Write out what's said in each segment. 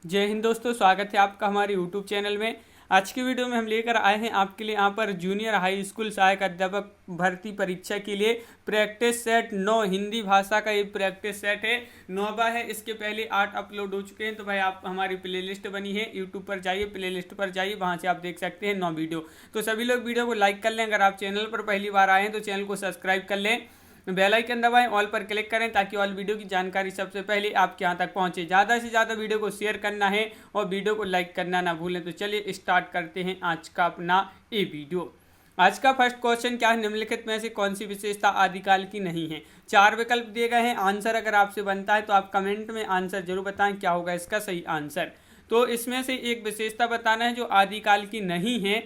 जय हिंद दोस्तों, स्वागत है आपका हमारे यूट्यूब चैनल में। आज की वीडियो में हम लेकर आए हैं आपके लिए यहाँ पर जूनियर हाई स्कूल सहायक अध्यापक भर्ती परीक्षा के लिए प्रैक्टिस सेट 9 हिंदी भाषा का ये प्रैक्टिस सेट है, 9वां है। इसके पहले 8 अपलोड हो चुके हैं। तो भाई आप हमारी प्लेलिस्ट बनी है, यूट्यूब पर जाइए, प्लेलिस्ट पर जाइए, वहाँ से आप देख सकते हैं 9 वीडियो। तो सभी लोग वीडियो को लाइक कर लें। अगर आप चैनल पर पहली बार आए हैं तो चैनल को सब्सक्राइब कर लें, बेल आइकन दबाएं, ऑल पर क्लिक करें ताकि ऑल वीडियो की जानकारी सबसे पहले आपके यहाँ तक पहुँचे। ज़्यादा से ज़्यादा वीडियो को शेयर करना है और वीडियो को लाइक करना ना भूलें। तो चलिए स्टार्ट करते हैं आज का अपना ये वीडियो। आज का फर्स्ट क्वेश्चन क्या है, निम्नलिखित में से कौन सी विशेषता आदिकाल की नहीं है। 4 विकल्प दिए गए हैं। आंसर अगर आपसे बनता है तो आप कमेंट में आंसर जरूर बताएं क्या होगा इसका सही आंसर। तो इसमें से एक विशेषता बताना है जो आदिकाल की नहीं है।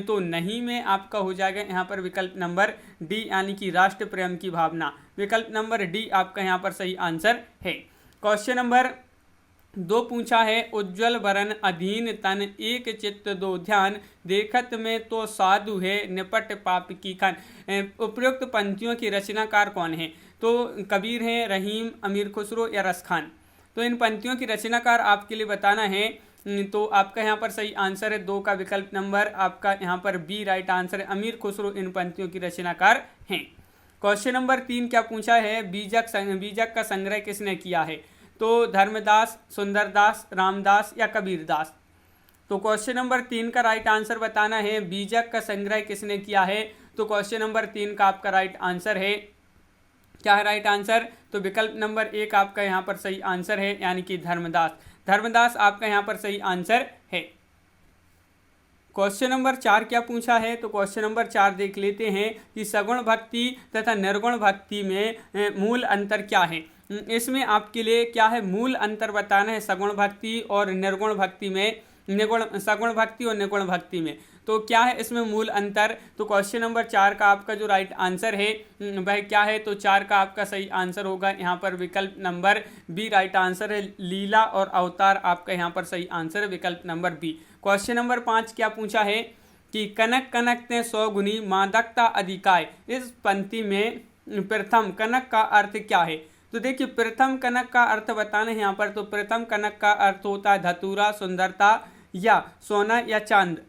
तो नहीं में आपका हो जाएगा यहाँ पर विकल्प नंबर डी, यानी कि राष्ट्र प्रेम की भावना। विकल्प नंबर डी आपका यहाँ पर सही आंसर है। क्वेश्चन नंबर 2 पूछा है, उज्ज्वल वरन अधीन तन एक चित्त दो ध्यान, देखत में तो साधु है निपट पाप की खान। उपयुक्त पंक्तियों की रचनाकार कौन है। तो कबीर हैं, रहीम, अमीर खुसरो या रस खान। तो इन पंक्तियों की रचनाकार आपके लिए बताना है। तो आपका यहाँ पर सही आंसर है 2 का विकल्प नंबर आपका यहाँ पर बी राइट आंसर है। अमीर खुसरो इन पंक्तियों की रचनाकार हैं। क्वेश्चन नंबर 3 क्या पूछा है, बीजक का संग्रह किसने किया है। तो धर्मदास, सुंदरदास, रामदास या कबीरदास। तो क्वेश्चन नंबर 3 का राइट आंसर बताना है, बीजक का संग्रह किसने किया है। तो क्वेश्चन नंबर 3 का आपका राइट आंसर है, क्या है राइट आंसर। तो विकल्प नंबर 1 आपका यहाँ पर सही आंसर है, यानी कि धर्मदास। धर्मदास आपका यहाँ पर सही आंसर है। क्वेश्चन नंबर 4 क्या पूछा है। तो क्वेश्चन नंबर 4 देख लेते हैं कि सगुण भक्ति तथा निर्गुण भक्ति में मूल अंतर क्या है। इसमें आपके लिए क्या है, मूल अंतर बताना है सगुण भक्ति और निर्गुण भक्ति में, सगुण भक्ति और निर्गुण भक्ति में। तो क्या है इसमें मूल अंतर। तो क्वेश्चन नंबर 4 का आपका जो राइट आंसर है वह क्या है। तो 4 का आपका सही आंसर होगा यहाँ पर विकल्प नंबर बी राइट आंसर है। लीला और अवतार आपका यहाँ पर सही आंसर है, विकल्प नंबर बी। क्वेश्चन नंबर 5 क्या पूछा है कि कनक कनक ने 100 गुनी मादकता अधिकाय। इस पंक्ति में प्रथम कनक का अर्थ क्या है। तो देखिए प्रथम कनक का अर्थ बताना है यहाँ पर। तो प्रथम कनक का अर्थ होता है धतूरा, सुंदरता या सोना या चांद।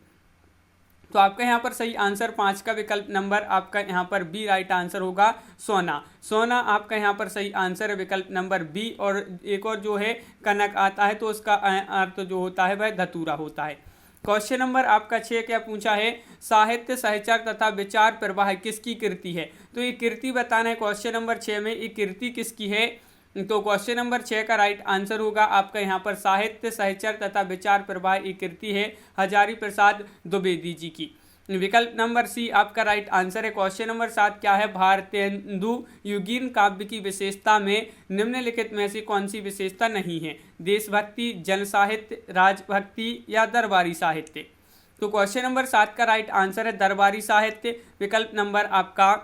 तो आपका यहाँ पर सही आंसर 5 का विकल्प नंबर आपका यहाँ पर बी राइट आंसर होगा, सोना। सोना आपका यहाँ पर सही आंसर है, विकल्प नंबर बी। और एक और जो है कनक आता है तो उसका अर्थ जो होता है वह धतूरा होता है। क्वेश्चन नंबर आपका 6 क्या पूछा है, साहित्य सहचर तथा विचार प्रवाह किसकी कृति है। तो ये कृति बताना है क्वेश्चन नंबर 6 में, ये कृति किसकी है। तो क्वेश्चन नंबर 6 का राइट आंसर होगा आपका यहाँ पर साहित्य सहचर तथा विचार प्रवाह ये कृति है हजारी प्रसाद द्विवेदी जी की। विकल्प नंबर सी आपका राइट आंसर है। क्वेश्चन नंबर 7 क्या है, भारतेंदु युगीन काव्य की विशेषता में निम्नलिखित में से कौन सी विशेषता नहीं है। देशभक्ति, जन साहित्य, राजभक्ति या दरबारी साहित्य। तो क्वेश्चन नंबर 7 का राइट आंसर है दरबारी साहित्य। विकल्प नंबर आपका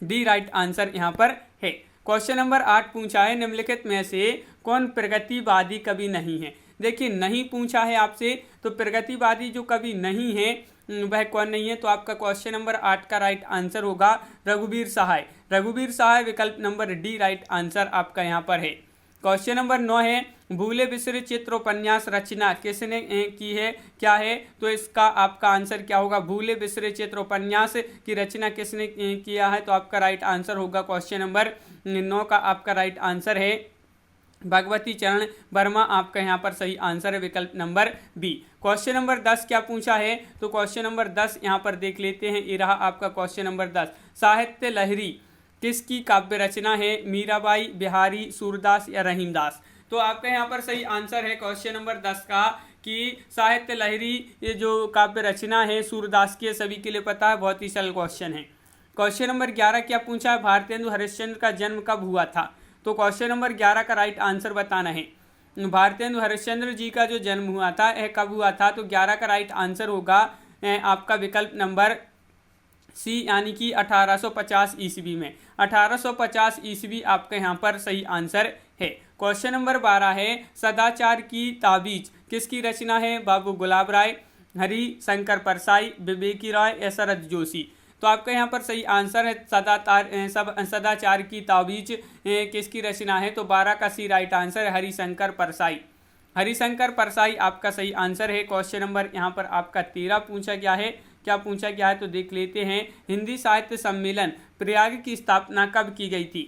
डी राइट आंसर यहाँ पर है। क्वेश्चन नंबर 8 पूछा है, निम्नलिखित में से कौन प्रगतिवादी कवि नहीं है। देखिए नहीं पूछा है आपसे, तो प्रगतिवादी जो कवि नहीं है वह कौन नहीं है। तो आपका क्वेश्चन नंबर 8 का राइट आंसर होगा रघुवीर सहाय। रघुवीर सहाय विकल्प नंबर डी राइट आंसर आपका यहाँ पर है। क्वेश्चन नंबर 9 है, भूले बिसरे चित्र उपन्यास रचना किसने की है, क्या है। तो इसका आपका आंसर क्या होगा, भूले बिसरे चित्र उपन्यास की रचना किसने किया है। तो आपका राइट आंसर होगा क्वेश्चन नंबर 9 का आपका राइट आंसर है भगवती चरण वर्मा। आपका यहाँ पर सही आंसर है, विकल्प नंबर बी। क्वेश्चन नंबर 10 क्या पूछा है। तो क्वेश्चन नंबर 10 यहाँ पर देख लेते हैं, ये रहा आपका क्वेश्चन नंबर 10। साहित्य लहरी किसकी काव्य रचना है, मीराबाई, बिहारी, सूरदास या रहीमदास। तो आपका यहाँ पर सही आंसर है क्वेश्चन नंबर 10 का कि साहित्य लहरी ये जो काव्य रचना है सूरदास की, सभी के लिए पता है, बहुत ही सरल क्वेश्चन है। क्वेश्चन नंबर 11 क्या पूछा है, भारतेंदु हरिश्चंद्र का जन्म कब हुआ था। तो क्वेश्चन नंबर 11 का राइट आंसर बताना है, भारतेंदु हरिश्चंद्र जी का जो जन्म हुआ था यह कब हुआ था। तो 11 का राइट आंसर होगा आपका विकल्प नंबर सी, यानी कि 1850 ईस्वी में। 1850 ईस्वी आपका यहाँ पर सही आंसर है। क्वेश्चन नंबर 12 है, सदाचार की ताबीज किसकी रचना है, बाबू गुलाब राय, हरि शंकर परसाई, विवेकी राय या शरद जोशी। तो आपका यहाँ पर सही आंसर है सदाचार की ताबीज किसकी रचना है। तो 12 का सी राइट आंसर है हरिशंकर परसाई। हरिशंकर परसाई आपका सही आंसर है। क्वेश्चन नंबर यहाँ पर आपका 13 पूछा गया है। क्या पूछा गया है तो देख लेते हैं। हिंदी साहित्य सम्मेलन प्रयाग की स्थापना कब की गई थी?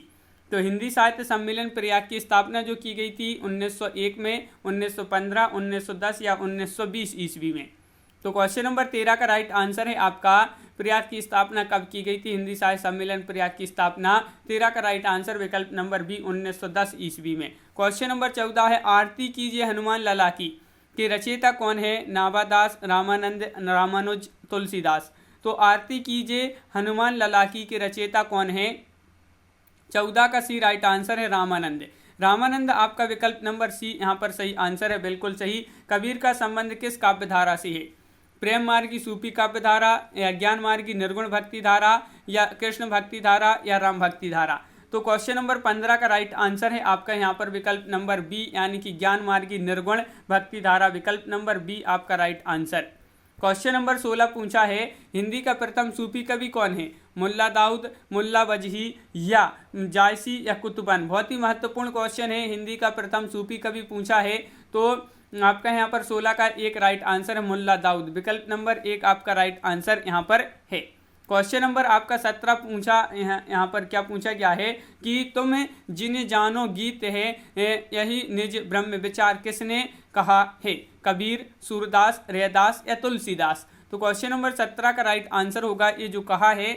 तो हिंदी साहित्य सम्मेलन प्रयाग की स्थापना जो की गई थी 1901 में, 1915, 1910 या 1920 ईस्वी में। तो क्वेश्चन नंबर 13 का राइट आंसर है आपका प्रयाग की स्थापना कब की गई थी? हिंदी साहित्य सम्मेलन प्रयाग की स्थापना 13 का राइट आंसर विकल्प नंबर बी 1910 ईस्वी में। क्वेश्चन नंबर 14 है आरती कीजिए हनुमान लला की के रचयिता कौन है? नाभादास, रामानंद, रामानुज, तुलसीदास। तो आरती कीजिए हनुमान लला की के रचयिता कौन है? 14 का सी राइट आंसर है रामानंद। रामानंद आपका विकल्प नंबर सी यहाँ पर सही आंसर है, बिल्कुल सही। कबीर का संबंध किस काव्य धारा से है? प्रेम मार्ग की सूफी काव्य धारा, या ज्ञान मार्ग की निर्गुण भक्ति धारा, या कृष्ण भक्ति धारा, या राम भक्ति धारा। तो क्वेश्चन नंबर 15 का राइट आंसर है आपका यहाँ पर विकल्प नंबर बी यानी कि ज्ञान मार्ग की निर्गुण भक्ति धारा, विकल्प नंबर बी आपका राइट आंसर। क्वेश्चन नंबर 16 पूछा है हिंदी का प्रथम सूफी कवि कौन है? मुल्ला दाऊद, मुल्ला वजही, या जायसी, या कुतुबन। बहुत ही महत्वपूर्ण क्वेश्चन है। हिंदी का प्रथम सूफी कवि पूछा है तो आपका यहाँ पर 16 का एक राइट आंसर है मुल्ला दाऊद, विकल्प नंबर 1 आपका राइट आंसर यहाँ पर है। क्वेश्चन नंबर आपका 17 पूछा यहाँ पर क्या पूछा गया है कि तुम जिन जानो गीत है यही निज ब्रह्म विचार किसने कहा है? कबीर, सूरदास, रैदास, या तुलसीदास। तो क्वेश्चन नंबर 17 का राइट आंसर होगा ये जो कहा है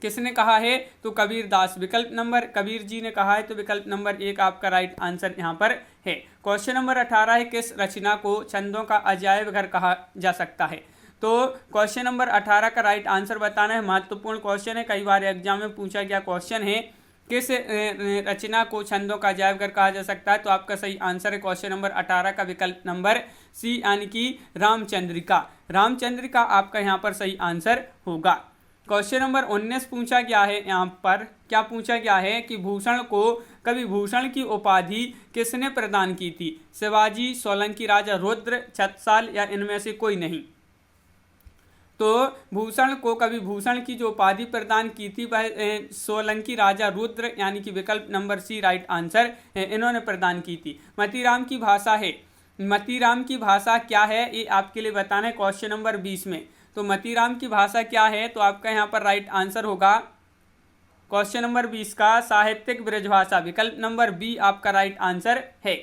किसने कहा है? तो कबीर दास, विकल्प नंबर कबीर जी ने कहा है, तो विकल्प नंबर 1 आपका राइट आंसर यहाँ पर है। क्वेश्चन नंबर 18 है किस रचना को छंदों का अजायब घर कहा जा सकता है? तो क्वेश्चन नंबर 18 का राइट आंसर बताना है, महत्वपूर्ण क्वेश्चन है, कई बार एग्जाम में पूछा गया क्वेश्चन है। किस रचना को छंदों का अजायब घर कहा जा सकता है? तो आपका सही आंसर है क्वेश्चन नंबर 18 का विकल्प नंबर सी यानी कि रामचंद्रिका। रामचंद्रिका आपका यहाँ पर सही आंसर होगा। क्वेश्चन नंबर 19 पूछा गया है यहाँ पर क्या पूछा गया है कि भूषण को कवि भूषण की उपाधि किसने प्रदान की थी? शिवाजी, सोलंकी राजा रुद्र, छत्रसाल, या इनमें से कोई नहीं। तो भूषण को कवि भूषण की जो उपाधि प्रदान की थी वह सोलंकी राजा रुद्र यानी कि विकल्प नंबर सी राइट आंसर इन्होंने प्रदान की थी। मतीराम की भाषा है, मतीराम की भाषा क्या है ये आपके लिए बताना है क्वेश्चन नंबर 20 में। तो मतीराम की भाषा क्या है? तो आपका यहाँ पर राइट आंसर होगा क्वेश्चन नंबर 20 का साहित्यिक ब्रजभाषा, विकल्प नंबर बी आपका राइट आंसर है।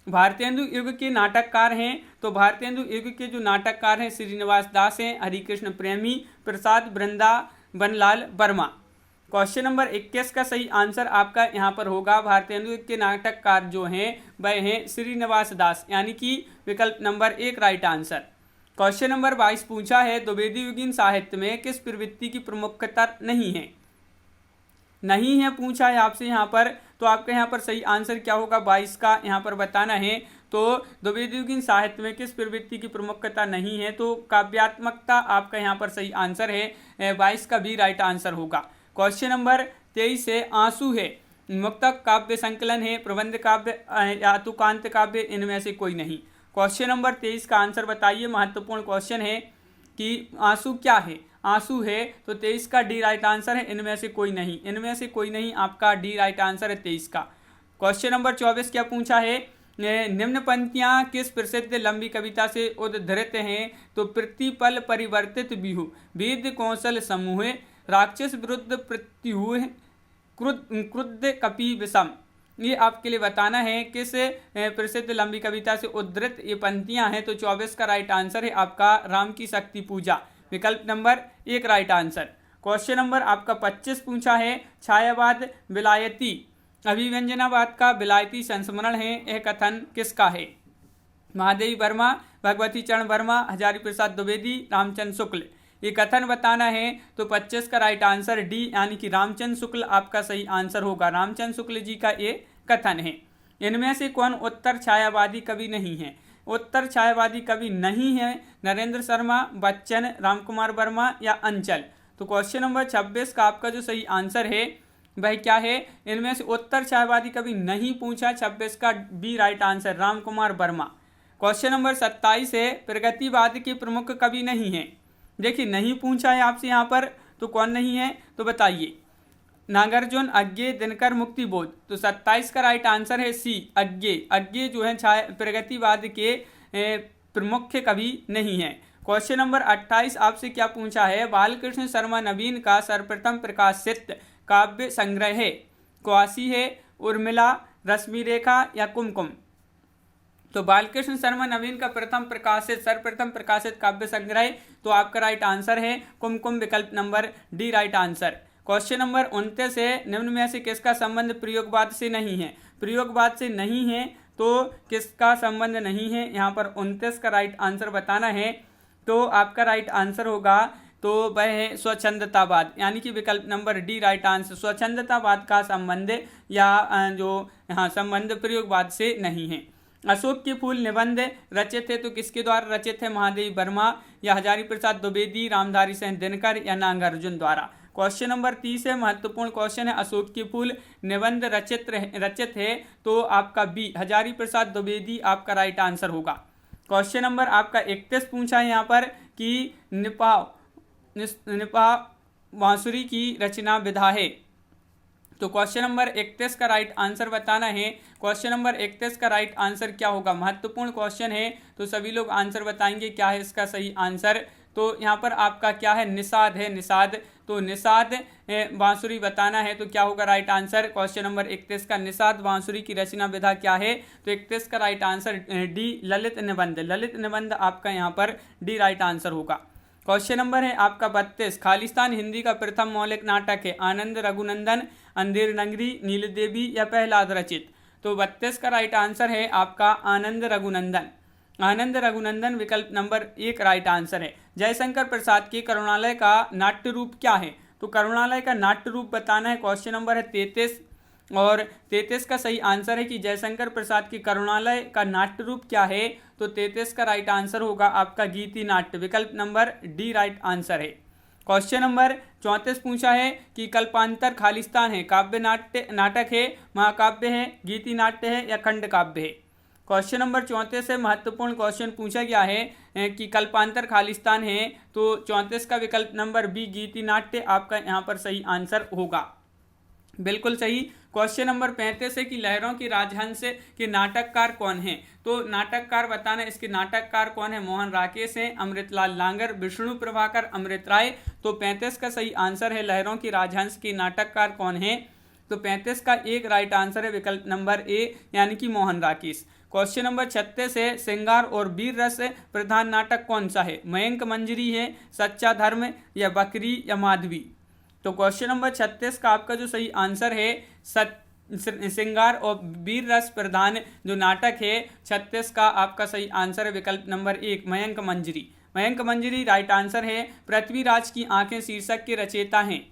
भारतेंदु युग के नाटककार हैं, तो भारतेंदु युग के जो नाटककार हैं श्रीनिवास दास हैं, हरिकृष्ण प्रेमी, प्रसाद वृंदावनलाल वर्मा। क्वेश्चन नंबर 21 का सही आंसर आपका यहाँ पर होगा भारतेंदु युग के नाटककार जो हैं वह हैं श्रीनिवास दास यानी कि विकल्प number 1 right answer. Question number 22 पूछा है द्विवेदी युगीन साहित्य में किस प्रवृत्ति की प्रमुखता नहीं है? नहीं है पूछा है आपसे यहाँ पर, तो आपका यहाँ पर सही आंसर क्या होगा 22 का यहाँ पर बताना है। तो द्विवेदी युगीन साहित्य में किस प्रवृत्ति की प्रमुखता नहीं है? तो काव्यात्मकता आपका यहाँ पर सही आंसर है, 22 का भी राइट आंसर होगा। क्वेश्चन नंबर 23 है आंसू है, मुक्तक काव्य संकलन है, प्रबंध काव्य या तुकांत काव्य, इनमें से कोई नहीं। क्वेश्चन नंबर 23 का आंसर बताइए, महत्वपूर्ण क्वेश्चन है कि आंसू क्या है? आंसू है, तो 23 का डी राइट आंसर है, इनमें से कोई नहीं, इनमें से कोई नहीं आपका डी राइट आंसर है 23 का। क्वेश्चन नंबर 24 क्या पूछा है? निम्न पंक्तियां किस प्रसिद्ध लंबी कविता से उद्धृत हैं? तो प्रतिपल परिवर्तित बिहु, वेद कौशल समूह, राक्षस विरुद्ध प्रत्युह, क्रुद्ध कपि विषम। ये आपके लिए बताना है किस प्रसिद्ध लंबी कविता से उद्धृत ये पंक्तियां हैं। तो 24 का राइट आंसर है आपका राम की शक्ति पूजा, विकल्प number 1 right answer. Question number आपका 25 पूछा है छायावाद विलायती अभिव्यंजनावाद का विलायती संस्मरण है, यह कथन किसका है? महादेवी वर्मा, भगवती चरण वर्मा, हजारी प्रसाद द्विवेदी, रामचंद्र शुक्ल। ये कथन बताना है, तो 25 का राइट आंसर डी यानी कि रामचंद्र शुक्ल आपका सही आंसर होगा। रामचंद्र शुक्ल जी का ये कथन है। इनमें से कौन उत्तर छायावादी कवि नहीं है? उत्तर छायावादी कवि नहीं है नरेंद्र शर्मा, बच्चन, रामकुमार वर्मा या अंचल। तो क्वेश्चन नंबर 26 का आपका जो सही आंसर है वह क्या है? इनमें से उत्तर छायावादी कवि नहीं पूछा, 26 का B right answer Ramkumar Verma. Question number 27 है प्रगतिवाद के प्रमुख कवि नहीं है। देखिए नहीं पूछा है आपसे यहाँ पर, तो कौन नहीं है तो बताइए। नागार्जुन, अज्ञे, दिनकर, मुक्तिबोध। तो 27 का राइट आंसर है सी, अज्ञे। अज्ञे जो है प्रगतिवाद के प्रमुख कवि नहीं है। क्वेश्चन नंबर 28 आपसे क्या पूछा है, बालकृष्ण शर्मा नवीन का सर्वप्रथम प्रकाशित काव्य संग्रह है, क्वासी है, उर्मिला, रश्मि रेखा या कुमकुम। तो बालकृष्ण शर्मा नवीन का सर्वप्रथम प्रकाशित काव्य संग्रह, तो आपका राइट आंसर है कुमकुम, विकल्प number D right answer. Question number 29 है, निम्न में से किसका संबंध प्रयोगवाद से नहीं है। प्रयोगवाद से नहीं है तो किसका संबंध नहीं है, यहाँ पर 29 का राइट आंसर बताना है। तो आपका राइट आंसर होगा तो वह है स्वच्छंदतावाद, यानी कि विकल्प नंबर डी राइट आंसर। स्वच्छंदतावाद का संबंध या जो हाँ संबंध प्रयोगवाद से नहीं है। अशोक के फूल निबंध रचित है तो किसके द्वारा रचित है, महादेवी वर्मा या हजारी प्रसाद द्विवेदी, रामधारी सिंह दिनकर या नागार्जुन द्वारा। क्वेश्चन नंबर 30 है, महत्वपूर्ण क्वेश्चन है, अशोक के फूल निबंध रचित है तो आपका बी हजारी प्रसाद द्विवेदी आपका राइट आंसर होगा। क्वेश्चन नंबर आपका 31 पूछा है यहाँ पर कि निपा बांसुरी की रचना विधा है। तो क्वेश्चन नंबर 31 का राइट आंसर बताना है। क्वेश्चन नंबर 31 का राइट आंसर क्या होगा, महत्वपूर्ण क्वेश्चन है तो सभी लोग आंसर बताएंगे क्या है इसका सही आंसर। तो यहाँ पर आपका क्या है, निषाद है, निषाद। तो निषाद बांसुरी बताना है तो क्या होगा राइट आंसर। क्वेश्चन नंबर 31 का निषाद बांसुरी की रचना विधा क्या है, तो 31 का राइट आंसर डी ललित निबंध। ललित निबंध आपका यहाँ पर डी राइट आंसर होगा। क्वेश्चन नंबर है आपका 32, खालिस्तान हिंदी का प्रथम मौलिक नाटक है, आनंद रघुनंदन, अंधेर नगरी, नीलदेवी या प्रहलाद रचित। तो 32 का राइट आंसर है आपका आनंद रघुनंदन। आनंद रघुनंदन विकल्प नंबर 1 राइट आंसर है। जयशंकर प्रसाद के करुणालय का नाट्य रूप क्या है, तो करुणालय का नाट्य रूप बताना है। क्वेश्चन नंबर है 33 और 33 का सही आंसर है कि जयशंकर प्रसाद की करुणालय का नाट्य रूप क्या है, तो 33 का राइट आंसर होगा आपका गीति नाट्य, विकल्प नंबर डी राइट आंसर है। क्वेश्चन नंबर 34 पूछा है कि कल्पांतर खालिस्तान है, काव्य नाटक है, महाकाव्य है, गीति नाट्य है या खंड काव्य है। क्वेश्चन नंबर 34 से महत्वपूर्ण क्वेश्चन पूछा गया है कि कल्पांतर खालिस्तान है, तो 34 का विकल्प नंबर बी गीति नाट्य आपका यहाँ पर सही आंसर होगा, बिल्कुल सही। क्वेश्चन नंबर 35 है कि लहरों की राजहंस के नाटककार कौन है, तो नाटककार बताना इसके नाटककार कौन है, मोहन राकेश हैं, अमृतलाल लांगर, विष्णु प्रभाकर, अमृत राय। तो 35 का सही आंसर है लहरों की राजहंस के नाटककार कौन है, तो 35 का एक राइट आंसर है विकल्प नंबर ए यानी कि मोहन राकेश। क्वेश्चन नंबर 36 है, श्रृंगार और वीर रस प्रधान नाटक कौन सा है, मयंक मंजरी है, सच्चा धर्म या बकरी या माधवी। तो क्वेश्चन नंबर 36 का आपका जो सही आंसर है श्रृंगार और वीर रस प्रधान जो नाटक है 36 का आपका सही आंसर है विकल्प नंबर 1 मयंक मंजरी। मयंक मंजरी राइट आंसर है। पृथ्वीराज की आंखें शीर्षक के रचयिता हैं,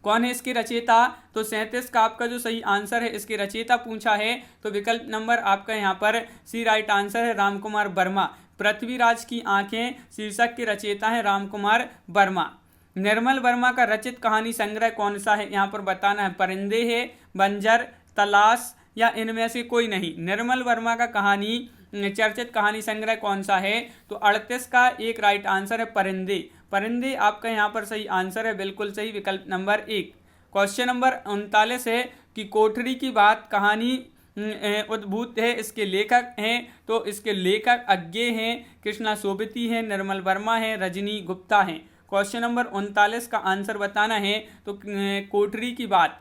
कौन है इसके रचयिता, तो 37 का आपका जो सही आंसर है इसके रचयिता पूछा है, तो विकल्प नंबर आपका यहाँ पर सी राइट आंसर है रामकुमार वर्मा। पृथ्वीराज की आंखें शीर्षक के रचयिता हैं रामकुमार वर्मा। निर्मल वर्मा का रचित कहानी संग्रह कौन सा है, यहाँ पर बताना है, परिंदे है, बंजर, तलाश या इनमें से कोई नहीं। निर्मल वर्मा का चर्चित कहानी संग्रह कौन सा है, तो 38 का एक राइट आंसर है परिंदे। परिंदे आपका यहाँ पर सही आंसर है, बिल्कुल सही, विकल्प नंबर 1। क्वेश्चन नंबर 39 है कि कोठरी की बात कहानी उद्भूत है, इसके लेखक हैं, तो इसके लेखक अज्ञे हैं, कृष्णा सोबती हैं, निर्मल वर्मा हैं, रजनी गुप्ता हैं। क्वेश्चन नंबर 39 का आंसर बताना है, तो कोठरी की बात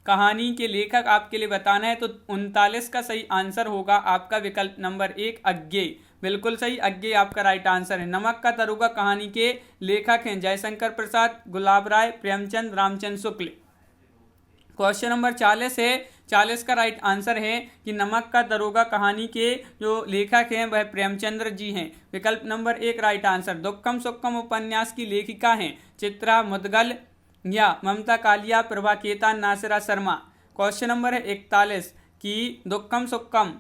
कहानी के लेखक आपके लिए बताना है, तो 39 का सही आंसर होगा आपका विकल्प नंबर 1 अज्ञे, बिल्कुल सही, अज्ञे आपका राइट आंसर है। नमक का तरुआ कहानी के लेखक हैं जयशंकर प्रसाद, गुलाब राय, प्रेमचंद, रामचंद्र शुक्ल। क्वेश्चन नंबर 40 है, 40 का राइट आंसर है कि नमक का दरोगा कहानी के जो लेखक हैं वह प्रेमचंद्र जी हैं, विकल्प नंबर 1 राइट आंसर। दुक्कम सुक्कम उपन्यास की लेखिका हैं चित्रा मुदगल या ममता कालिया, प्रभा केतान, नासिरा शर्मा। क्वेश्चन नंबर है 41 कि दुक्कम सुक्कम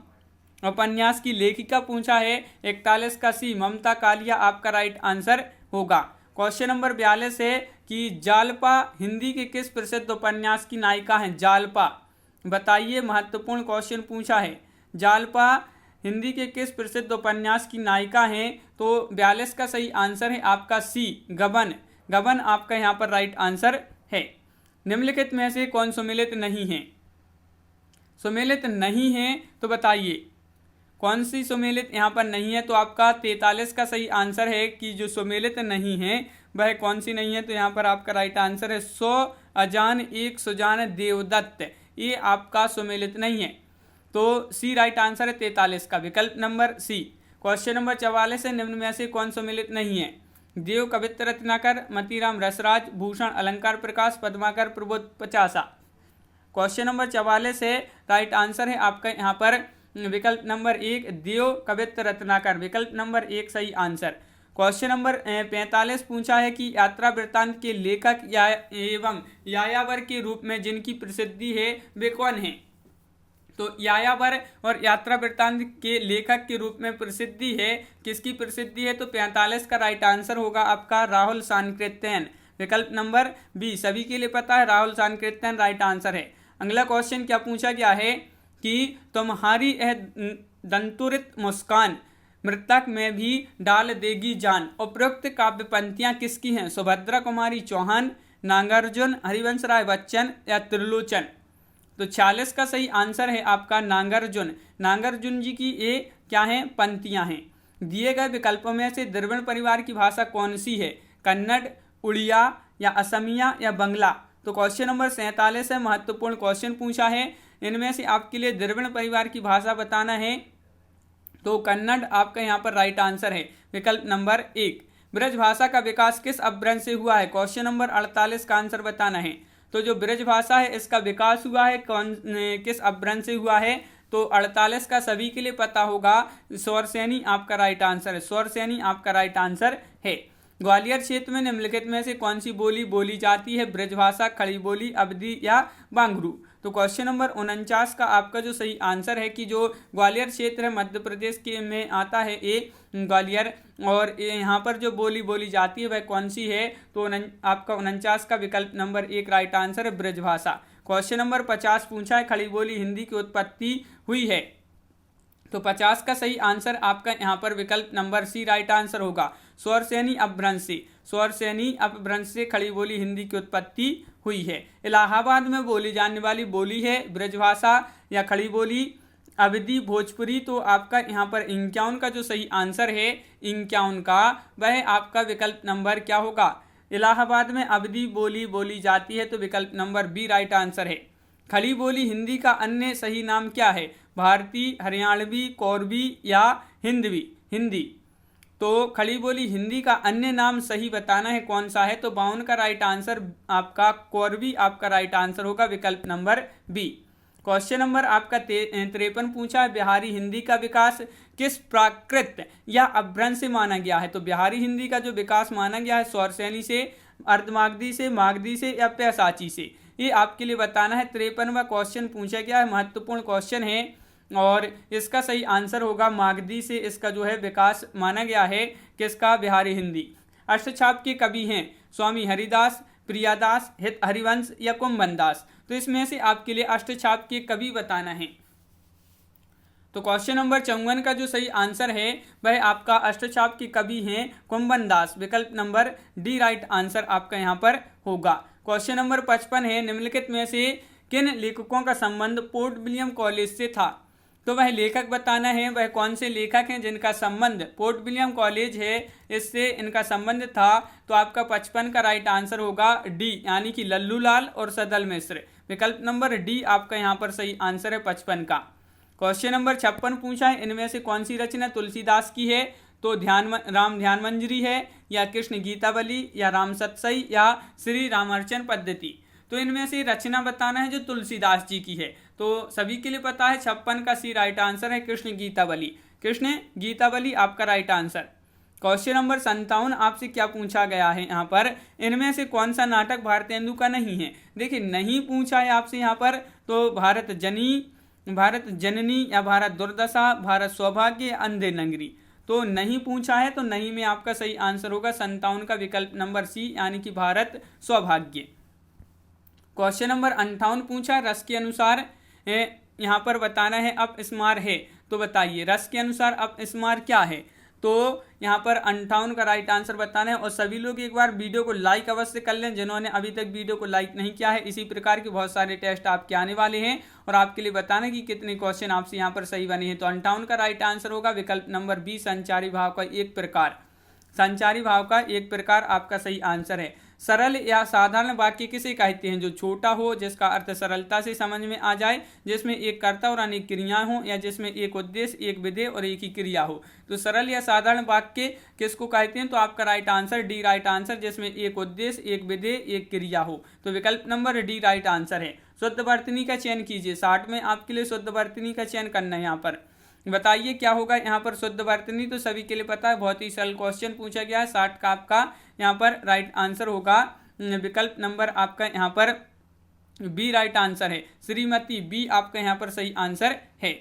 उपन्यास की लेखिका पूछा है, 41 का सी ममता कालिया आपका राइट आंसर होगा। क्वेश्चन नंबर 42 है कि जालपा हिंदी के किस प्रसिद्ध उपन्यास की नायिका हैं, जालपा बताइए, महत्वपूर्ण क्वेश्चन पूछा है। जालपा हिंदी के किस प्रसिद्ध उपन्यास की नायिका हैं, तो 42 का सही आंसर है आपका सी गबन। गबन आपका यहाँ पर राइट आंसर है। निम्नलिखित में से कौन सुमेलित नहीं है? सुमेलित नहीं है तो बताइए कौन सी सुमेलित यहाँ पर नहीं है। तो आपका 43 का सही आंसर है कि जो सुमेलित नहीं है वह कौन सी नहीं है। तो यहाँ पर आपका राइट आंसर है सो, अजान, एक, सुजान, देवदत्त, ये आपका सुमेलित नहीं है। तो सी राइट आंसर है 43 का, विकल्प नंबर सी। क्वेश्चन नंबर 44 है, निम्न में से कौन सुमेलित नहीं है? देव, कवित्र रत्नाकर, मतीराम रसराज, भूषण अलंकार प्रकाश, पद्माकर प्रबोध पचासा। क्वेश्चन नंबर 44 है, राइट आंसर है आपका यहाँ पर विकल्प नंबर 1 देव, कवित्र रत्नाकर, विकल्प नंबर 1 सही आंसर। क्वेश्चन नंबर 45 पूछा है कि यात्रा वृत्तांत के लेखक एवं यायावर के रूप में जिनकी प्रसिद्धि है वे कौन है? तो यायावर और यात्रा वृत्तांत के लेखक के रूप में प्रसिद्धि है, किसकी प्रसिद्धि है? तो 45 का राइट आंसर होगा आपका राहुल सांकृत्यन, विकल्प नंबर बी। सभी के लिए पता है राहुल सांकृत्यन राइट आंसर है। अगला क्वेश्चन क्या पूछा गया है कि तुम्हारी यह दंतुरित मुस्कान मृतक में भी डाल देगी जान। उपरोक्त काव्य पंक्तियां किसकी हैं? सुभद्रा कुमारी चौहान, नागार्जुन, हरिवंश राय बच्चन या त्रिलोचन। तो 46 का सही आंसर है आपका नागार्जुन। नागार्जुन जी की ये क्या है? पंक्तियां हैं। दिए गए विकल्पों में से द्रविड़ परिवार की भाषा कौन सी है? कन्नड़, उड़िया या असमिया या बंगला। तो क्वेश्चन नंबर 47 है, महत्वपूर्ण क्वेश्चन पूछा है। इनमें से आपके लिए द्रविड़ परिवार की भाषा बताना है। तो कन्नड़ आपका यहाँ पर राइट आंसर है, विकल्प नंबर 1। ब्रज भाषा का विकास किस अपभ्रंश से हुआ है? क्वेश्चन नंबर 48 का आंसर बताना है। तो जो ब्रज भाषा है इसका विकास हुआ है किस अपभ्रंश से हुआ है? तो 48 का सभी के लिए पता होगा, स्वरसेनी आपका राइट आंसर है। स्वरसेनी आपका राइट आंसर है। ग्वालियर क्षेत्र में निम्नलिखित में से कौन सी बोली बोली जाती है? ब्रजभाषा, खड़ी बोली, अवधी या बांगरू। तो क्वेश्चन नंबर 49 का आपका जो सही आंसर है कि जो ग्वालियर क्षेत्र है मध्य प्रदेश के में आता है ये ग्वालियर, और यहाँ पर जो बोली बोली जाती है वह कौन सी है? तो आपका 49 का विकल्प नंबर 1 राइट आंसर है, ब्रजभाषा। क्वेश्चन नंबर 50 पूछा है, खड़ी बोली हिंदी की उत्पत्ति हुई है। तो 50 का सही आंसर आपका यहाँ पर विकल्प नंबर सी राइट आंसर होगा, स्वरसेनी अपभ्रंश से। स्वरसेनी अपभ्रंश से खड़ी बोली हिंदी की उत्पत्ति हुई है। इलाहाबाद में बोली जाने वाली बोली है ब्रजभाषा या खड़ी बोली, अवधी, भोजपुरी। तो आपका यहाँ पर 51 का जो सही आंसर है 51 का, वह आपका विकल्प नंबर क्या होगा? इलाहाबाद में अवधी बोली बोली जाती है, तो विकल्प नंबर बी राइट आंसर है। खड़ी बोली हिंदी का अन्य सही नाम क्या है? भारतीय, हरियाणवी, कौरवी या हिंदी। तो खड़ी बोली हिंदी का अन्य नाम सही बताना है कौन सा है? तो 52 का राइट आंसर आपका कौरवी आपका राइट आंसर होगा, विकल्प नंबर बी। क्वेश्चन नंबर आपका 53 पूछा है, बिहारी हिंदी का विकास किस प्राकृत या अपभ्रंश से माना गया है? तो बिहारी हिंदी का जो विकास माना गया है स्वरसेनी से, अर्धमागधी से, मागधी से या पैसाची से, ये आपके लिए बताना है। 53वां क्वेश्चन पूछा गया है, महत्वपूर्ण क्वेश्चन है और इसका सही आंसर होगा मागधी से इसका जो है विकास माना गया है। किसका? बिहारी हिंदी। अष्टछाप के कवि हैं स्वामी हरिदास, प्रियादास, हित हरिवंश या कुंभन दास। तो इसमें से आपके लिए अष्टछाप के कवि बताना है। तो क्वेश्चन नंबर 54 का जो सही आंसर है वह आपका अष्टछाप के कवि हैं कुंभन दास, विकल्प नंबर डी राइट आंसर आपका यहाँ पर होगा। क्वेश्चन नंबर 55 है, निम्नलिखित में से किन लेखकों का संबंध पोर्ट विलियम कॉलेज से था? तो वह लेखक बताना है, वह कौन से लेखक हैं जिनका संबंध पोर्ट विलियम कॉलेज है इससे इनका संबंध था? तो आपका 55 का राइट आंसर होगा डी, यानी कि लल्लू लाल और सदल मिश्र, विकल्प नंबर डी आपका यहाँ पर सही आंसर है 55 का। क्वेश्चन नंबर 56 पूछा है, इनमें से कौन सी रचना तुलसीदास की है? तो राम ध्यान मंजरी है या कृष्ण गीतावली या राम सतसई या श्री रामार्चन पद्धति। तो इनमें से रचना बताना है जो तुलसीदास जी की है। तो सभी के लिए पता है 56 का सी राइट आंसर है कृष्ण गीतावली। कृष्ण गीतावली आपका राइट आंसर। क्वेश्चन नंबर 57 आपसे क्या पूछा गया है यहाँ पर, इनमें से कौन सा नाटक भारतेंदु का नहीं है? देखिए नहीं पूछा है आपसे यहाँ पर, तो भारत जननी या भारत दुर्दशा, भारत सौभाग्य, अंधे नंगरी। तो नहीं पूछा है, तो नहीं में आपका सही आंसर होगा 57 का विकल्प नंबर सी, यानी कि भारत सौभाग्य। क्वेश्चन नंबर 58 पूछा, रस के अनुसार यहाँ पर बताना है अपस्मार है। तो बताइए रस के अनुसार अपस्मार क्या है? तो यहाँ पर 58 का राइट आंसर बताना है। और सभी लोग एक बार वीडियो को लाइक अवश्य कर लें जिन्होंने अभी तक वीडियो को लाइक नहीं किया है। इसी प्रकार के बहुत सारे टेस्ट आपके आने वाले हैं और आपके लिए बताना कि कितने क्वेश्चन आपसे यहाँ पर सही बने हैं। तो 58 का राइट आंसर होगा विकल्प नंबर बी, संचारी भाव का एक प्रकार। संचारी भाव का एक प्रकार आपका सही आंसर है। सरल या साधारण वाक्य किसे कहते हैं? जो छोटा हो, जिसका अर्थ सरलता से समझ में आ जाए, जिसमें एक कर्ता और अनेक क्रियाएं हो, या जिसमें एक उद्देश्य, एक विधेय और एक ही क्रिया हो। तो सरल या साधारण वाक्य किसको कहते हैं? तो आपका right answer D right answer, जिसमें एक उद्देश्य, एक विधेय, एक क्रिया हो। तो विकल्प नंबर डी राइट आंसर है। शुद्ध वर्तनी का चयन कीजिए। 60 में आपके लिए शुद्ध वर्तनी का चयन करना है। यहाँ पर बताइए क्या होगा यहाँ पर शुद्ध वर्तनी। तो सभी के लिए पता है, बहुत ही सरल क्वेश्चन पूछा गया है। 60 का आपका यहाँ पर राइट आंसर होगा विकल्प नंबर आपका यहाँ पर बी राइट आंसर है। श्रीमती बी आपका यहाँ पर सही आंसर है।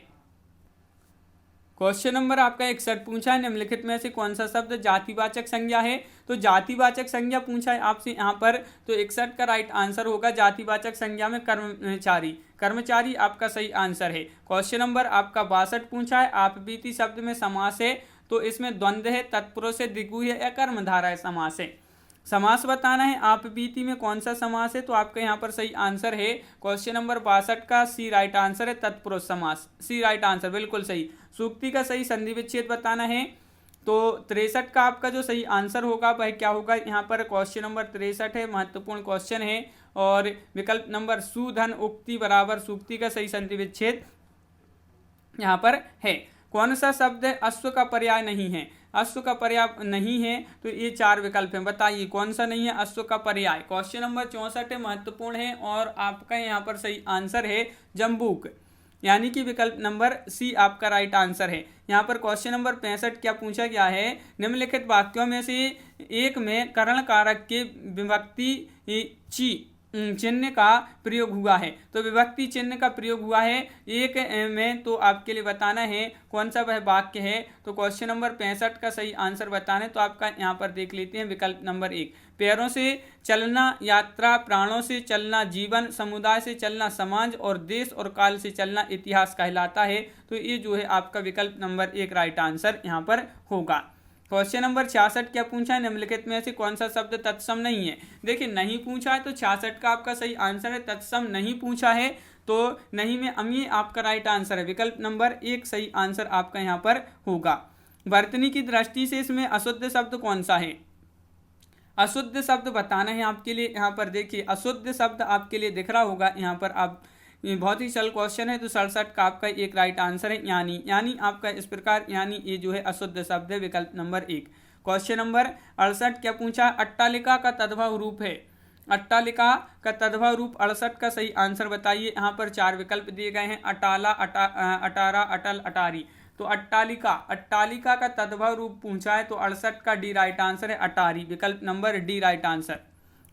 क्वेश्चन नंबर आपका 61 पूछा है, निम्नलिखित में से कौन सा शब्द जातिवाचक संज्ञा है? तो जातिवाचक संज्ञा पूछा है आपसे यहाँ पर, तो 61 का राइट आंसर होगा जातिवाचक संज्ञा में कर्मचारी। कर्मचारी आपका सही आंसर है। क्वेश्चन नंबर आपका 62 पूछा है, आप बीती शब्द में समास है, तो इसमें द्वंद्व है, तत्पुरुष है, द्विगु है या कर्मधारा है समास है। समास बताना है। आप बीती में कौन सा समास है? तो आपका यहाँ पर सही आंसर है क्वेश्चन नंबर 62 का सी राइट आंसर है, तत्पुरुष समास। सी राइट आंसर बिल्कुल सही। सूक्ति का सही संधि विच्छेद बताना है। तो 63 का आपका जो सही आंसर होगा वह क्या होगा? यहाँ पर क्वेश्चन नंबर 63 है, महत्वपूर्ण क्वेश्चन है। और विकल्प नंबर सुधन उक्ति बराबर सूक्ति का सही संधि विच्छेद यहाँ पर है। कौन सा शब्द अश्व का पर्याय नहीं है? अश्व का पर्याय नहीं है, तो ये 4 विकल्प हैं। बताइए कौन सा नहीं है अश्व का पर्याय? क्वेश्चन नंबर 64 महत्वपूर्ण है और आपका यहाँ पर सही आंसर है जम्बूक, यानी कि विकल्प नंबर सी आपका राइट आंसर है। यहाँ पर क्वेश्चन नंबर 65 क्या पूछा गया है? निम्नलिखित वाक्यों में से एक में करण कारक के विभक्ति ची चिन्ह का प्रयोग हुआ है। तो विभक्ति चिन्ह का प्रयोग हुआ है एक में, तो आपके लिए बताना है कौन सा वह वाक्य है। तो क्वेश्चन नंबर 65 का सही आंसर बताना है। तो आपका यहाँ पर देख लेते हैं विकल्प नंबर 1, पैरों से चलना यात्रा, प्राणों से चलना जीवन, समुदाय से चलना समाज और देश और काल से चलना इतिहास कहलाता है। तो ये जो है आपका विकल्प नंबर 1 राइट आंसर यहाँ पर होगा। क्वेश्चन नंबर 66 क्या पूछा है? निम्नलिखित में से कौन सा शब्द तत्सम नहीं है? देखिए नहीं पूछा है, तो 66 का आपका सही आंसर है तत्सम नहीं पूछा है, तो नहीं में अमीय आपका राइट आंसर है। विकल्प नंबर 1 सही आंसर आपका यहाँ पर होगा। वर्तनी की दृष्टि से इसमें अशुद्ध शब्द कौन सा है? अशुद्ध शब्द बताना है आपके लिए। यहाँ पर देखिए अशुद्ध शब्द आपके लिए दिख रहा होगा यहाँ पर। आप ये बहुत ही सरल क्वेश्चन है। तो 67 का आपका एक राइट आंसर है यानी आपका इस प्रकार, यानी ये जो है अशुद्ध शब्द है विकल्प नंबर 1। क्वेश्चन नंबर 68 क्या पूछा? अट्टालिका का तद्भव रूप है। अट्टालिका का तद्भव रूप 68 का सही आंसर बताइए। यहाँ पर 4 विकल्प दिए गए हैं, अटाला, अटारा, अटल, अटारी। तो अट्टालिका का तद्भव रूप पूछा है, तो 68 का डी राइट आंसर है अटारी, विकल्प number D right answer.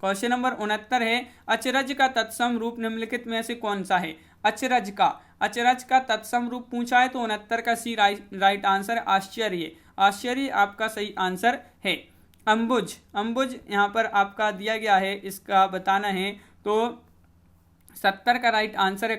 Question number 69 है, अचरज का तत्सम रूप निम्नलिखित में से कौन सा है? अचरज का तत्सम रूप पूछा है, तो 69 का सी राइट आंसर है आश्चर्य। आश्चर्य आपका सही आंसर है। अंबुज यहाँ पर आपका दिया गया है, इसका बताना है। तो 70 का राइट आंसर है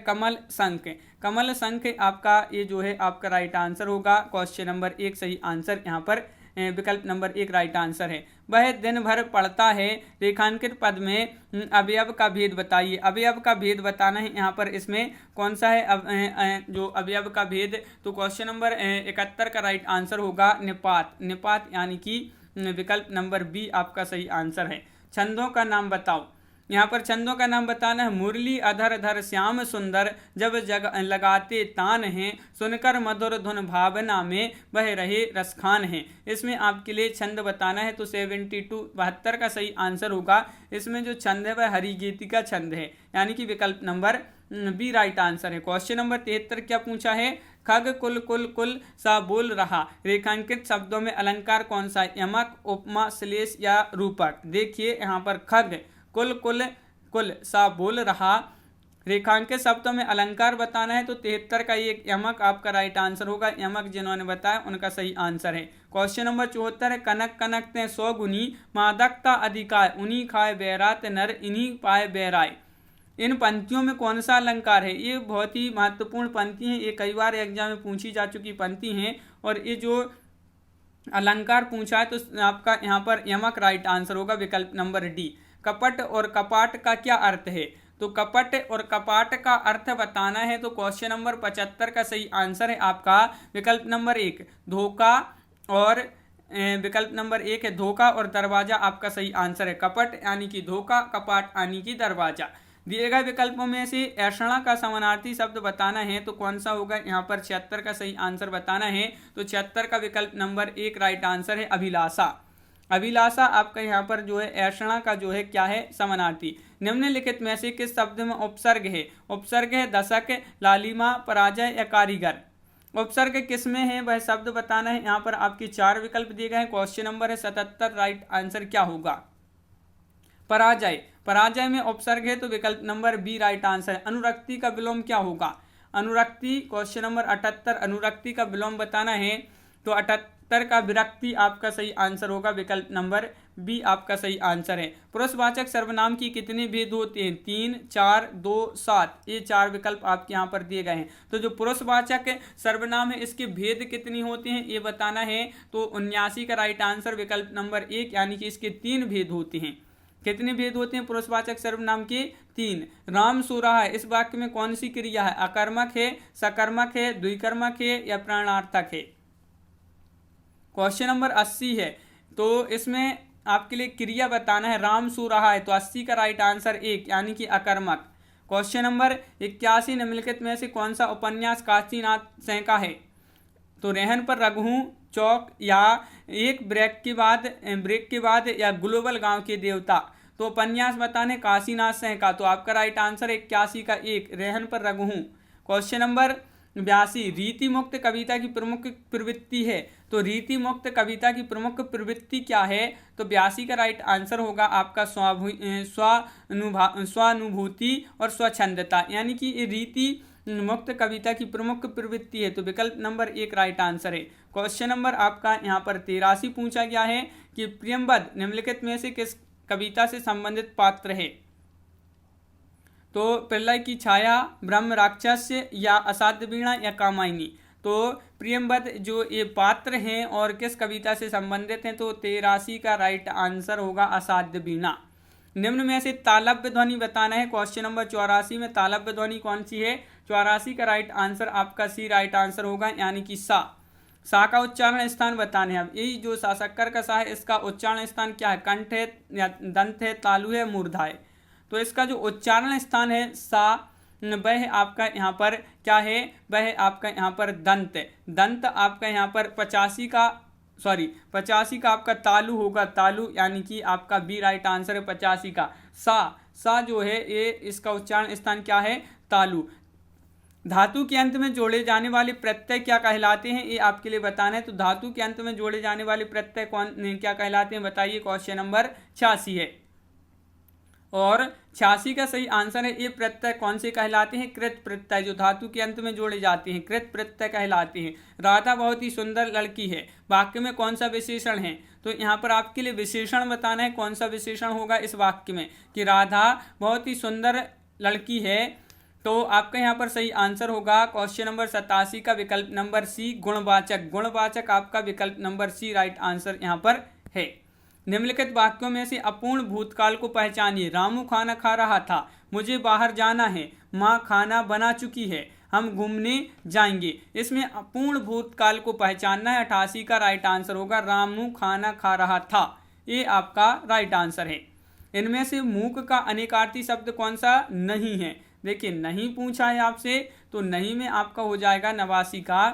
कमल शंख आपका ये जो है आपका राइट आंसर होगा। क्वेश्चन नंबर 1 सही आंसर यहाँ पर विकल्प नंबर 1 राइट आंसर है। वह दिन भर पढ़ता है, रेखांकित पद में अवयव का भेद बताइए। अवयव का भेद बताना है यहाँ पर, इसमें कौन सा है जो अवयव का भेद? तो क्वेश्चन नंबर 71 का राइट आंसर होगा निपात यानी कि विकल्प नंबर बी आपका सही आंसर है। छंदों का नाम बताओ। यहाँ पर छंदों का नाम बताना है। मुरली अधर धर श्याम सुंदर, जब जग लगाते तान हैं, सुनकर मधुर धुन भावना में बह रहे रसखान हैं। इसमें आपके लिए छंद बताना है। तो 72 का सही आंसर होगा। इसमें जो छंद है वह हरिगीति का छंद है, यानी कि विकल्प नंबर बी राइट आंसर है। क्वेश्चन नंबर 73 क्या पूछा है? खग कुल कुल कुल सा बोल रहा, रेखांकित शब्दों में अलंकार कौन सा? यमक, उपमा, श्लेष या रूपक। देखिए यहाँ पर खग कुल कुल कुल सा बोल रहा, रेखांकित शब्दों में अलंकार बताना है। तो 73 का एक यमक आपका राइट आंसर होगा। यमक जिन्होंने बताया उनका सही आंसर है। क्वेश्चन नंबर 74 है, कनक कनकते 100 गुनी, मादकता अधिकार, उन्हीं खाए बैरात नर, इन्हीं पाए बैराय। इन पंक्तियों में कौन सा अलंकार है? ये बहुत ही महत्वपूर्ण पंक्ति है, ये कई बार एग्जाम में पूछी जा चुकी पंक्ति हैं। और ये जो अलंकार पूछा है तो आपका यहाँ पर यमक राइट आंसर होगा, विकल्प नंबर डी। कपट और कपाट का क्या अर्थ है? तो कपट और कपाट का अर्थ बताना है तो क्वेश्चन नंबर 75 का सही आंसर है आपका विकल्प नंबर एक, धोखा। और विकल्प नंबर एक है धोखा और दरवाजा आपका सही आंसर है। कपट यानी कि धोखा, कपाट यानी कि दरवाजा। दिए गए विकल्पों में से ऐषणा का समानार्थी शब्द बताना है तो कौन सा होगा? यहाँ पर 76 का सही आंसर बताना है तो 76 का विकल्प नंबर एक राइट आंसर है, अभिलाषा। अभिलाषा आपका यहाँ पर जो है ऐषणा का जो है क्या है? समानार्थी। निम्नलिखित में से किस शब्द में उपसर्ग है? उपसर्ग है दशक, लालिमा, पराजय या कारीगर। उपसर्ग किस में है वह शब्द बताना है। यहाँ पर आपके 4 विकल्प दिए गए हैं। क्वेश्चन नंबर है 77, राइट आंसर क्या होगा? पराजय। पराजय में उपसर्ग है तो विकल्प नंबर बी राइट आंसर है। अनुरक्ति का विलोम क्या होगा? अनुरक्ति, क्वेश्चन नंबर 78, अनुरक्ति का विलोम बताना है तो 78 का विरक्ति आपका सही आंसर होगा, विकल्प नंबर बी आपका सही आंसर है। पुरुषवाचक सर्वनाम की कितने भेद होते हैं? 3, 4, 2, 7। ये 4 विकल्प आपके यहाँ पर दिए गए हैं। तो जो पुरुषवाचक सर्वनाम है इसके भेद कितने होते हैं ये बताना है तो 79 का राइट आंसर विकल्प नंबर 1, यानी कि इसके 3 भेद होते हैं। कितने भेद होते हैं पुरुषवाचक सर्वनाम के? 3। राम सो रहा है, इस वाक्य में कौन सी क्रिया है? अकर्मक है, सकर्मक है, द्विकर्मक है या प्राणार्थक है? क्वेश्चन नंबर 80 है तो इसमें आपके लिए क्रिया बताना है। राम सो रहा है तो 80 का राइट आंसर 1, यानी कि अकर्मक। क्वेश्चन नंबर 81, निम्नलिखित में से कौन सा उपन्यास काशीनाथ सेन का है? तो रेहन पर रघु, चौक या एक ब्रेक के बाद या ग्लोबल गांव के देवता। तो उपन्यास बताने काशीनाथ सेन का, तो आपका राइट आंसर 81 का 1, रेहन पर रघु। क्वेश्चन नंबर 82, रीति मुक्त कविता की प्रमुख प्रवृत्ति है। तो रीति मुक्त कविता की प्रमुख प्रवृत्ति क्या है? तो 82 का राइट आंसर होगा आपका स्वानुभूति और स्वच्छंदता, यानी कि रीति मुक्त कविता की प्रमुख प्रवृत्ति है तो विकल्प नंबर 1 राइट आंसर है। क्वेश्चन नंबर आपका यहाँ पर 83 पूछा गया है कि प्रियंवद निम्नलिखित में से किस कविता से संबंधित पात्र है? तो प्रलय की छाया, ब्रह्म राक्षस या असाध्य वीणा या कामायनी। तो प्रियंवद जो ये पात्र हैं और किस कविता से संबंधित हैं? तो 83 का राइट आंसर होगा असाध्य वीणा। निम्न में से तालव्य ध्वनि बताना है। क्वेश्चन नंबर 84 में तालव्य ध्वनि कौन सी है? 84 का राइट आंसर आपका सी राइट आंसर होगा, यानी कि सा। सा का उच्चारण स्थान बताने हैं। अब यही जो सा शक्कर का सा है इसका उच्चारण स्थान क्या है? कंठ है या दंत है, तालु है, मूर्धा है। तो इसका जो उच्चारण स्थान है सा, वह आपका यहाँ पर क्या है? वह आपका यहाँ पर दंत है। दंत आपका यहाँ पर 85 का आपका तालु होगा, तालु, यानी कि आपका बी राइट आंसर है 85 का। सा जो है ये इसका उच्चारण स्थान क्या है? तालु। धातु के अंत में जोड़े जाने वाले प्रत्यय क्या कहलाते हैं ये आपके लिए बताना है। तो धातु के अंत में जोड़े जाने वाले प्रत्यय क्या कहलाते हैं बताइए। क्वेश्चन नंबर 86 है और 86 का सही आंसर है ये प्रत्यय कौन से कहलाते हैं? कृत प्रत्यय, जो धातु के अंत में जोड़े जाते हैं कृत प्रत्यय कहलाते हैं। राधा बहुत ही सुंदर लड़की है, वाक्य में कौन सा विशेषण है? तो यहाँ पर आपके लिए विशेषण बताना है। कौन सा विशेषण होगा इस वाक्य में कि राधा बहुत ही सुंदर लड़की है? तो आपका यहाँ पर सही आंसर होगा क्वेश्चन नंबर 87 का विकल्प नंबर सी, गुणवाचक। गुणवाचक आपका विकल्प नंबर सी राइट आंसर यहाँ पर है। निम्नलिखित वाक्यों में से अपूर्ण भूतकाल को पहचानिए। रामू खाना खा रहा था, मुझे बाहर जाना है, माँ खाना बना चुकी है, हम घूमने जाएंगे। इसमें अपूर्ण भूतकाल को पहचानना है। 88 का राइट आंसर होगा रामू खाना खा रहा था, ये आपका राइट आंसर है। इनमें से मूक का अनेकार्थी शब्द कौन सा नहीं है? देखिए नहीं पूछा है आपसे तो नहीं में आपका हो जाएगा 89 का।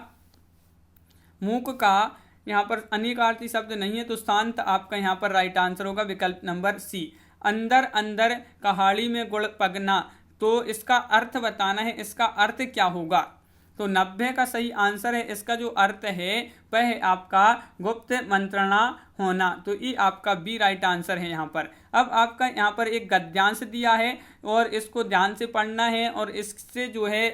मूक का यहाँ पर अनेकार्थी शब्द नहीं है तो शांत आपका यहाँ पर राइट आंसर होगा, विकल्प नंबर सी। अंदर अंदर कहाड़ी में गुड़ पगना, तो इसका अर्थ बताना है। इसका अर्थ क्या होगा? तो 90 का सही आंसर है। इसका जो अर्थ है वह है आपका गुप्त मंत्रणा होना, तो ये आपका बी राइट आंसर है यहाँ पर। अब आपका यहाँ पर एक गद्यांश दिया है और इसको ध्यान से पढ़ना है और इससे जो है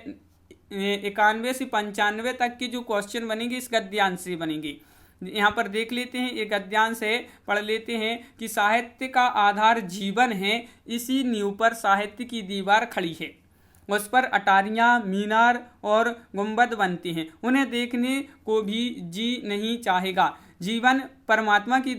91 से 95 तक की जो क्वेश्चन बनेंगे इस गद्यांश से बनेंगे। यहाँ पर देख लेते हैं, ये गद्यांश है, पढ़ लेते हैं कि साहित्य का आधार जीवन है, इसी नींव पर साहित्य की दीवार खड़ी है, उस पर अटारियाँ, मीनार और गुंबद बनते हैं, उन्हें देखने को भी जी नहीं चाहेगा। जीवन परमात्मा की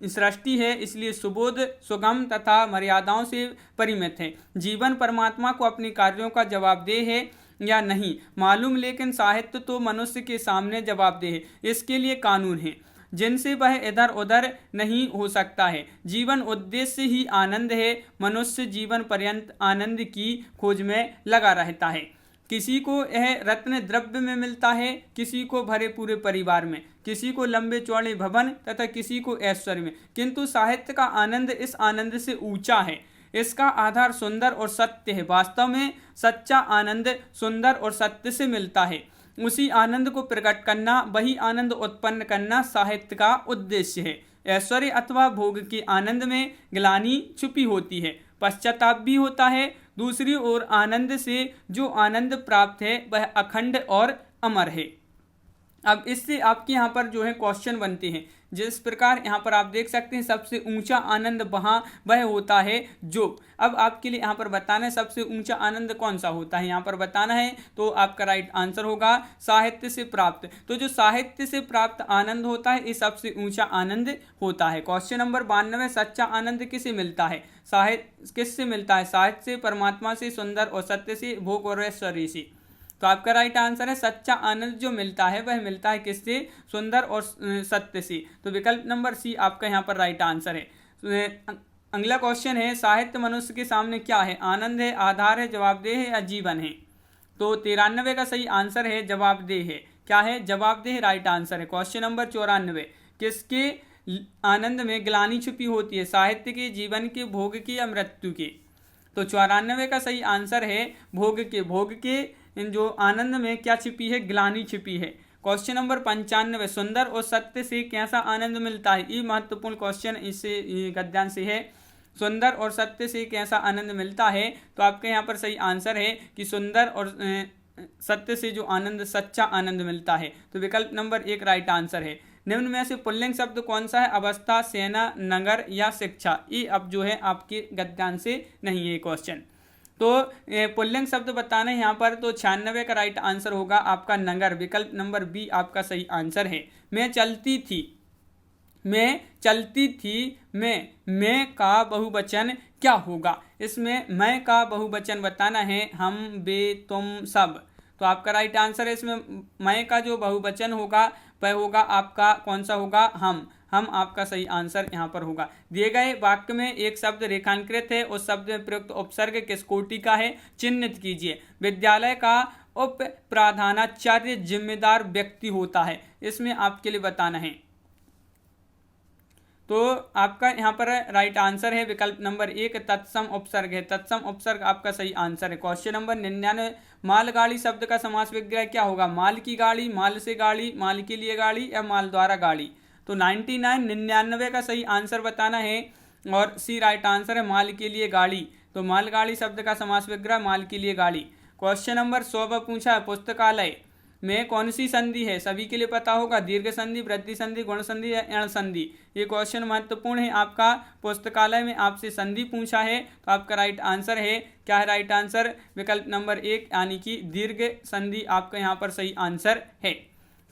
सृष्टि है, इसलिए सुबोध सुगम तथा मर्यादाओं से परिमित है। जीवन परमात्मा को अपने कार्यों का जवाबदेह है या नहीं मालूम, लेकिन साहित्य तो मनुष्य के सामने जवाबदेह है। इसके लिए कानून है जिनसे वह इधर उधर नहीं हो सकता है। जीवन उद्देश्य ही आनंद है। मनुष्य जीवन पर्यंत आनंद की खोज में लगा रहता है। किसी को यह रत्न द्रव्य में मिलता है, किसी को भरे पूरे परिवार में, किसी को लंबे चौड़े भवन तथा किसी को ऐश्वर्य में, किंतु साहित्य का आनंद इस आनंद से ऊंचा है। इसका आधार सुंदर और सत्य है। वास्तव में सच्चा आनंद सुंदर और सत्य से मिलता है। उसी आनंद को प्रकट करना, वही आनंद उत्पन्न करना साहित्य का उद्देश्य है। ऐश्वर्य अथवा भोग के आनंद में ग्लानि छुपी होती है, पश्चाताप भी होता है। दूसरी ओर आनंद से जो आनंद प्राप्त है वह अखंड और अमर है। अब इससे आपके यहाँ पर जो है क्वेश्चन बनते हैं, जिस प्रकार यहाँ पर आप देख सकते हैं सबसे ऊंचा आनंद वह होता है जो। अब आपके लिए यहाँ पर बताना है सबसे ऊंचा आनंद कौन सा होता है, यहाँ पर बताना है। तो आपका राइट आंसर होगा साहित्य से प्राप्त। तो जो साहित्य से प्राप्त आनंद होता है ये सबसे ऊंचा आनंद होता है। क्वेश्चन नंबर 92, सच्चा आनंद किसे मिलता है? साहित्य किससे मिलता है? साहित्य से, परमात्मा से, सुंदर और सत्य से, भोग और ऐश्वर्य से। तो आपका राइट आंसर है सच्चा आनंद जो मिलता है वह मिलता है किससे? सुंदर और सत्य से। तो विकल्प नंबर सी आपका यहाँ पर राइट आंसर है। अगला क्वेश्चन है साहित्य मनुष्य के सामने क्या है? आनंद है, आधार है, जवाबदेह है या जीवन है? तो 93 का सही आंसर है जवाबदेह है। क्या है? जवाबदेह राइट आंसर है। क्वेश्चन नंबर 94, किसके आनंद में ग्लानि छुपी होती है? साहित्य के, जीवन के, भोग के या मृत्यु के? तो 94 का सही आंसर है भोग के। भोग के जो आनंद में क्या छिपी है? ग्लानि छिपी है। क्वेश्चन नंबर 95, सुंदर और सत्य से कैसा आनंद मिलता है? ये महत्वपूर्ण क्वेश्चन इससे गद्यांश से है। सुंदर और सत्य से कैसा आनंद मिलता है? तो आपके यहाँ पर सही आंसर है कि सुंदर और सत्य से जो आनंद, सच्चा आनंद मिलता है। तो विकल्प नंबर 1 राइट आंसर है। निम्न में से पुल्लिंग शब्द कौन सा है? अवस्था, सेना, नगर या शिक्षा। ये अब जो है आपके गद्यांश से नहीं है क्वेश्चन। तो पुल्लिंग शब्द बताना है यहाँ पर। तो 96 का राइट आंसर होगा आपका नगर। विकल्प नंबर बी आपका सही आंसर है। मैं चलती थी, मैं चलती थी, मैं का बहुवचन क्या होगा? इसमें मैं का बहुवचन बताना है हम, वे, तुम, सब। तो आपका राइट आंसर है इसमें मैं का जो बहुवचन होगा वह होगा आपका कौन सा होगा? हम आपका सही आंसर यहाँ पर होगा। दिए गए वाक्य में एक शब्द रेखांकित है, उस शब्द में प्रयुक्त उपसर्ग किस कोटि का है? चिन्हित कीजिए। विद्यालय का उप प्रधानाचार्य जिम्मेदार व्यक्ति होता है, इसमें आपके लिए बताना है। तो आपका यहाँ पर राइट आंसर है विकल्प नंबर 1 तत्सम उपसर्ग है। तत्सम उपसर्ग आपका सही आंसर है। क्वेश्चन नंबर 99, मालगाड़ी शब्द का समास विग्रह क्या होगा? माल की गाड़ी, माल से गाड़ी, माल के लिए गाड़ी या माल द्वारा गाड़ी। तो 99 का सही आंसर बताना है और सी राइट आंसर है माल के लिए गाड़ी। तो मालगाड़ी शब्द का समास विग्रह माल के लिए गाड़ी। क्वेश्चन नंबर 100 पूछा है पुस्तकालय में कौन सी संधि है? सभी के लिए पता होगा, दीर्घ संधि, वृद्धि संधि, गुण संधि या एण संधि। ये क्वेश्चन महत्वपूर्ण है आपका। पुस्तकालय में आपसे संधि पूछा है तो आपका राइट आंसर है, क्या है राइट आंसर? विकल्प नंबर 1 यानी कि दीर्घ संधि आपका यहाँ पर सही आंसर है।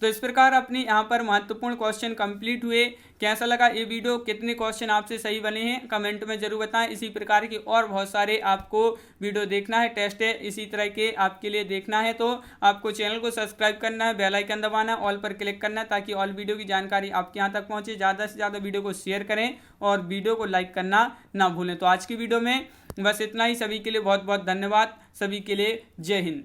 तो इस प्रकार अपने यहाँ पर महत्वपूर्ण क्वेश्चन कंप्लीट हुए। कैसा लगा ये वीडियो? कितने क्वेश्चन आपसे सही बने हैं कमेंट में जरूर बताएं। इसी प्रकार के और बहुत सारे आपको वीडियो देखना है, टेस्ट है इसी तरह के आपके लिए देखना है तो आपको चैनल को सब्सक्राइब करना है, बेल आइकन दबाना है, ऑल पर क्लिक करना है ताकि ऑल वीडियो की जानकारी आपके यहाँ तक पहुँचे। ज़्यादा से ज़्यादा वीडियो को शेयर करें और वीडियो को लाइक करना ना भूलें। तो आज की वीडियो में बस इतना ही। सभी के लिए बहुत बहुत धन्यवाद। सभी के लिए जय हिंद।